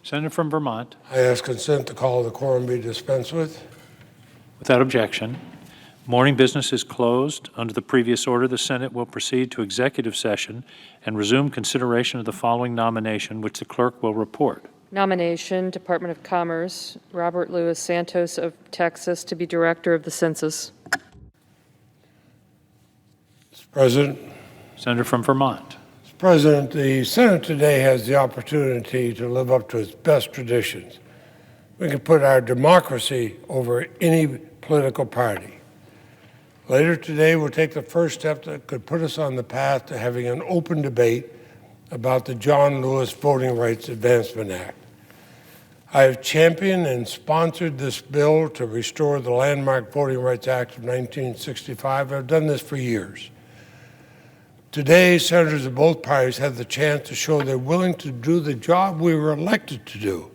Senator from Vermont. I ask consent to call the quorum be dispensed with. Without objection. Morning business is closed. Under the previous order, the Senate will proceed to executive session and resume consideration of the following nomination, which the clerk will report. Nomination, Department of Commerce, Robert Louis Santos of Texas to be Director of the Census. Mr. President, Senator from Vermont. Mr. President, the Senate today has the opportunity to live up to its best traditions. We can put our democracy over any political party. Later today, we'll take the first step that could put us on the path to having an open debate about the John Lewis Voting Rights Advancement Act. I have championed and sponsored this bill to restore the landmark Voting Rights Act of 1965. I've done this for years. Today, senators of both parties have the chance to show they're willing to do the job we were elected to do,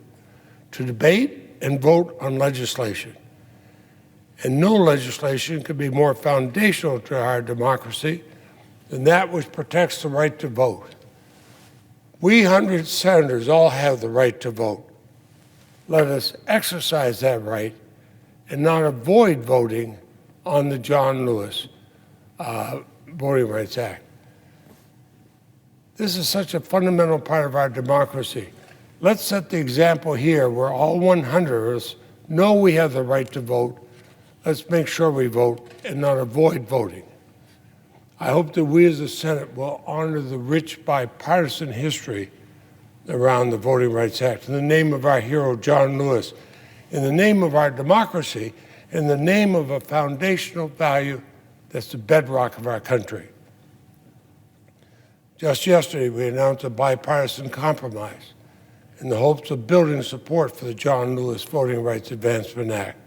to debate and vote on legislation. And no legislation could be more foundational to our democracy than that which protects the right to vote. We 100 senators all have the right to vote. Let us exercise that right and not avoid voting on the John Lewis Voting Rights Act. This is such a fundamental part of our democracy. Let's set the example here where all 100 of us know we have the right to vote. Let's make sure we vote and not avoid voting. I hope that we as a Senate will honor the rich bipartisan history around the Voting Rights Act in the name of our hero, John Lewis, in the name of our democracy, in the name of a foundational value that's the bedrock of our country. Just yesterday, we announced a bipartisan compromise in the hopes of building support for the John Lewis Voting Rights Advancement Act.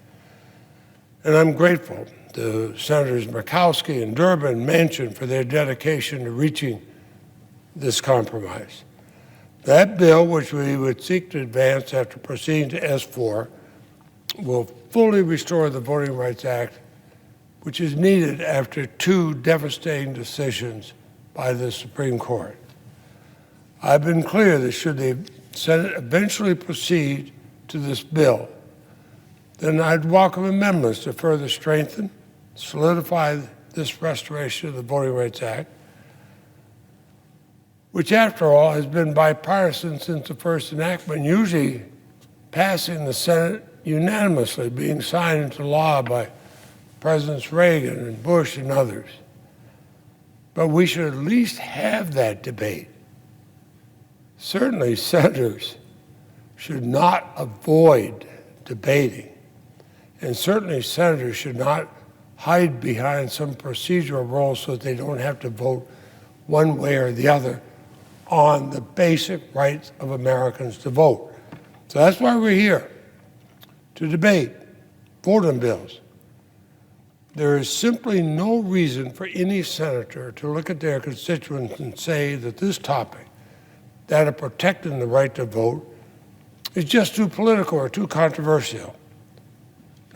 And I'm grateful to Senators Murkowski and Durbin and Manchin for their dedication to reaching this compromise. That bill, which we would seek to advance after proceeding to S4, will fully restore the Voting Rights Act, which is needed after two devastating decisions by the Supreme Court. I've been clear that should the Senate eventually proceed to this bill, then I'd welcome amendments to further strengthen, solidify this restoration of the Voting Rights Act, which after all has been bipartisan since the first enactment, usually passing the Senate unanimously, being signed into law by Presidents Reagan and Bush and others. But we should at least have that debate. Certainly senators should not avoid debating. And certainly senators should not hide behind some procedural rule so that they don't have to vote one way or the other on the basic rights of Americans to vote. So that's why we're here, to debate, vote on bills. There is simply no reason for any senator to look at their constituents and say that this topic, that of protecting the right to vote, is just too political or too controversial.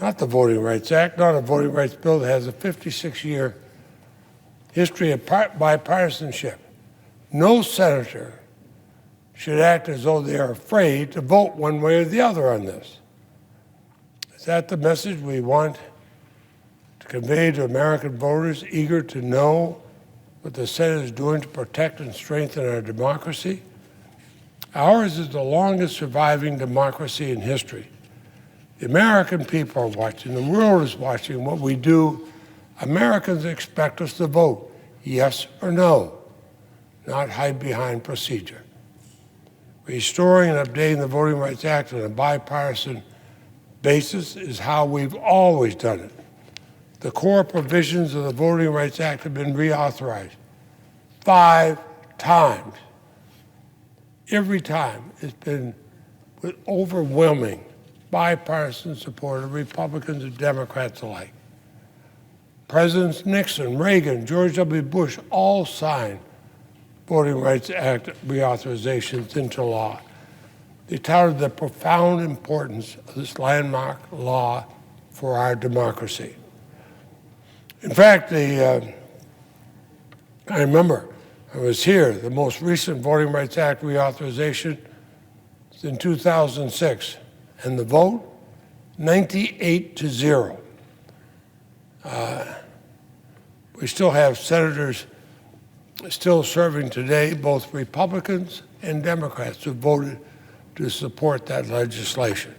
Not the Voting Rights Act, not a voting rights bill that has a 56-year history of bipartisanship. No senator should act as though they are afraid to vote one way or the other on this. Is that the message we want to convey to American voters eager to know what the Senate is doing to protect and strengthen our democracy? Ours is the longest surviving democracy in history. The American people are watching, the world is watching what we do. Americans expect us to vote, yes or no, not hide behind procedure. Restoring and updating the Voting Rights Act on a bipartisan basis is how we've always done it. The core provisions of the Voting Rights Act have been reauthorized 5 times. Every time it's been with overwhelming bipartisan support of Republicans and Democrats alike. Presidents Nixon, Reagan, George W. Bush all signed Voting Rights Act reauthorizations into law. They touted the profound importance of this landmark law for our democracy. In fact, I remember I was here, the most recent Voting Rights Act reauthorization, than 2006, and the vote, 98-0. We still have senators still serving today, both Republicans and Democrats, who voted to support that legislation.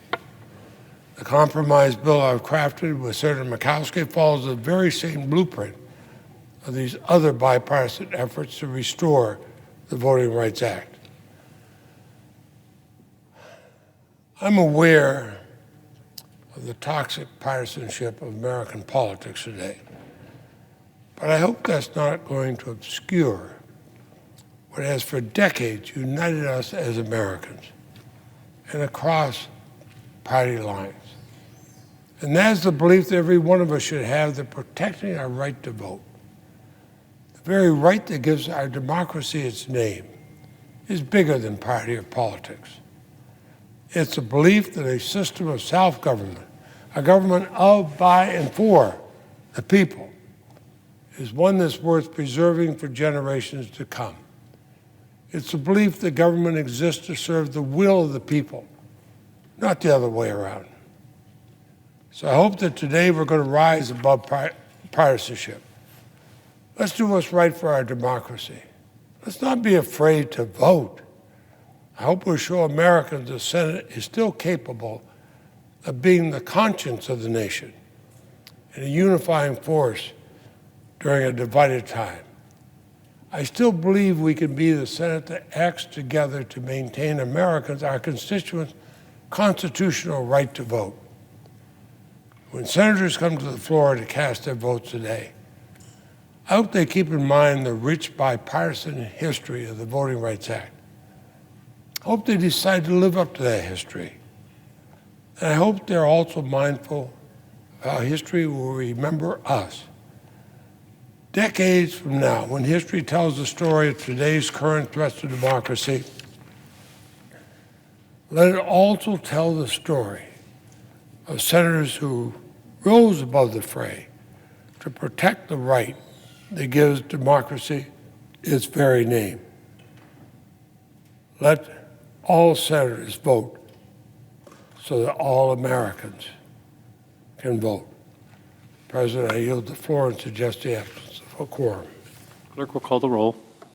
The compromise bill I've crafted with Senator Murkowski follows the very same blueprint of these other bipartisan efforts to restore the Voting Rights Act. I'm aware of the toxic partisanship of American politics today, but I hope that's not going to obscure what has for decades united us as Americans and across party lines. And that's the belief that every one of us should have, that protecting our right to vote, the very right that gives our democracy its name, is bigger than party or politics. It's a belief that a system of self-government, a government of, by, and for the people, is one that's worth preserving for generations to come. It's a belief that government exists to serve the will of the people, not the other way around. So I hope that today we're going to rise above partisanship. Let's do what's right for our democracy. Let's not be afraid to vote. I hope we'll show Americans the Senate is still capable of being the conscience of the nation and a unifying force during a divided time. I still believe we can be the Senate that acts together to maintain Americans, our constituents' constitutional right to vote. When senators come to the floor to cast their votes today, I hope they keep in mind the rich bipartisan history of the Voting Rights Act. I hope they decide to live up to that history. And I hope they're also mindful of how history will remember us. Decades from now, when history tells the story of today's current threats to democracy, let it also tell the story of senators who rose above the fray to protect the right that gives democracy its very name. Let all senators vote so that all Americans can vote. President, I yield the floor and suggest the absence of a quorum. Clerk will call the roll.